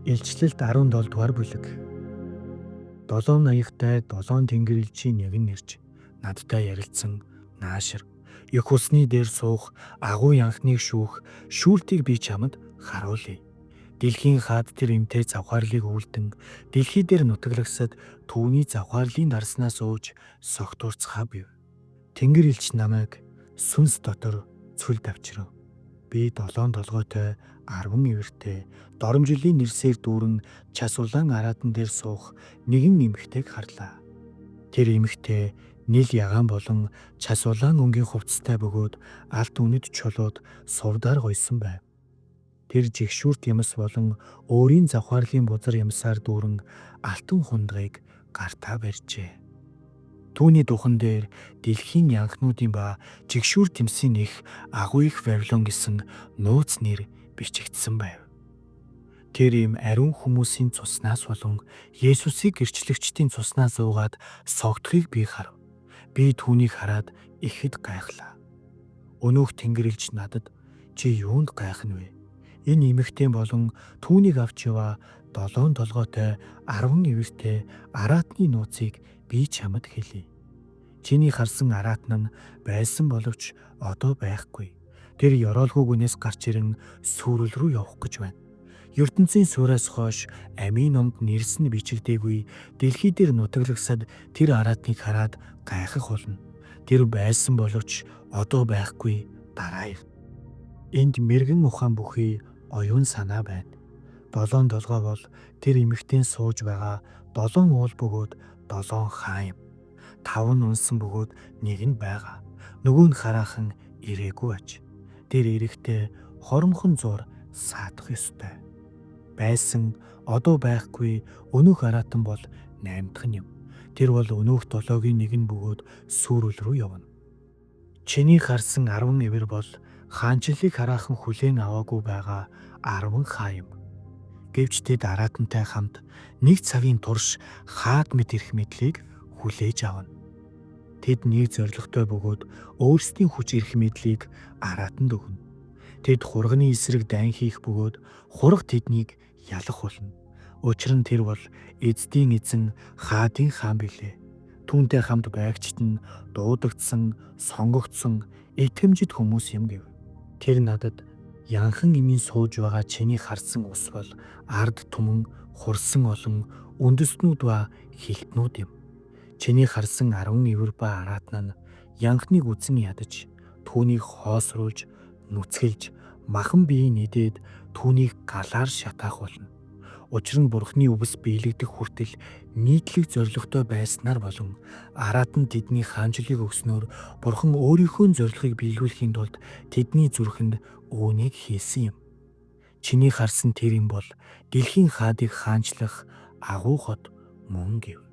Илчлэлт 17 дугаар бүлэг. 780-тай 7 тэнгэр элчийн нэг нь ирж надтай ярилцсан наашир их усны дээр суух агуу янхныг шүүлтийг би чамд харуулъя. Дэлхийн хаад тэр эмтэй завхаарлыг үлдэн дэлхий дээр нутаглагсад түүний завхаарлын дарснаас ууж согтуурцхаа бив. Тэнгэр элч намайг сүнс дотор цүлд авчирав. Би 7 толгойтой 10 ивэртэй доромжилын нэрсээр дүүрэн час улаан араатан дээр суух нэгэн эмэгтэйг харлаа. Тэр эмэгтэй нийл ягаан болон час улаан өнгийн хувцастай бөгөөд алт үнэд чулууд сувдаар гойсон байв. Тэр жигшүүрт ямс болон өөрийн завхаарлын бузар ямсаар дүүрэн алтан хундгыг гартаа барьжээ. Түүний духан дээр дэлхийн янхнуудын ба жигшүүр тэмсийн их агуу их Вавилон гэсэн нууц нэр бичигдсэн байв. Тэр им ариун хүмүүсийн цуснаас болон Есүсийг гэрчлэгчдийн цуснаас уугаад согдохыг би харав. Би түүнийг хараад ихэд гайхлаа. Өнөөх Тэнгэрлэгч надад чи юунд гайхна вэ? Энэ эмэгтэй болон түүнийг авч яваа 7 толгойтой 10 ивэртэй араатны нууцыг би чамд хэлье. Чиний харсан араатан нь байсан боловч одоо байхгүй. Тэр ёроолгүй гүнээс гарч ирэн сүрэл рүү явах гэж байна. ертөнцийн суураас хойш амийн номд нэрс нь бичигдээгүй дэлхий дээр нутаглагсад тэр араатныг хараад гайхах болно. Тэр байсан боловч одоо байхгүй дараав. Энд мэрэгэн ухаан бүхий оюун санаа байна. 7 толгой бол тэр эмэгтэй сууж байгаа 7 уул бөгөөд 7 хаан юм. 5 нь унсан бөгөөд нэг нь байгаа. Нөгөө нь хараахан ирээгүй аж. Тэр эрэхтэй хоромхон зур саадах ёстой. Байсан одоо байхгүй өнөөх араатан бол 8 дахь нь юм. Тэр бол өнөөх 7-гийн нэг нь бөгөөд сүрэл рүү явна. Чиний харсан 10 ивэр бол хаанчлалыг хараахан хүлээн аваагүй байгаа 10 хаа юм. Гэвч тэд араатантай хамт нэг цагийн турш хаад мэд ирэх мэдлийг хүлээж авна. Тэд нэг зоригтой бөгөөд өөрсдийн хүч ирэх мэдлийг араатанд өгнө. Тэд хурганы эсрэг дайн хийх бөгөөд хурга тэднийг ялах болно. Учир нь тэр бол эздийн эзэн хаадын хаан билээ. Түүнтэй хамт байгчид нь дуудагдсан, сонгогдсон, итгэмжит хүмүүс юм гэв. Тэр надад янхан эмийн сууж байгаа чиний харсан ус бол ард түмэн хурсан олон үндэстнүүд ба хилтнүүд юм. Чиний харсан 10 ивэр ба араатан нь янхныг үзэн ядаж, түүнийг хоосруулж, нүцгэлж, махан биеийн нэдээд түүнийг галаар шатаах болно. Учир нь Бурхны үгс биелэгдэх хүртэл нийтлэг зоригтой байснаар болон араатан тэдний хаанчлалыг өгснөөр Бурхан өөрийнхөө зорилгыг биелүүлэхийн тулд тэдний зүрхэнд үүнийг хийсэн юм. Чиний харсан тэр юм бол дэлхийн хаадыг хаанчлах агуу хот мөн гэв.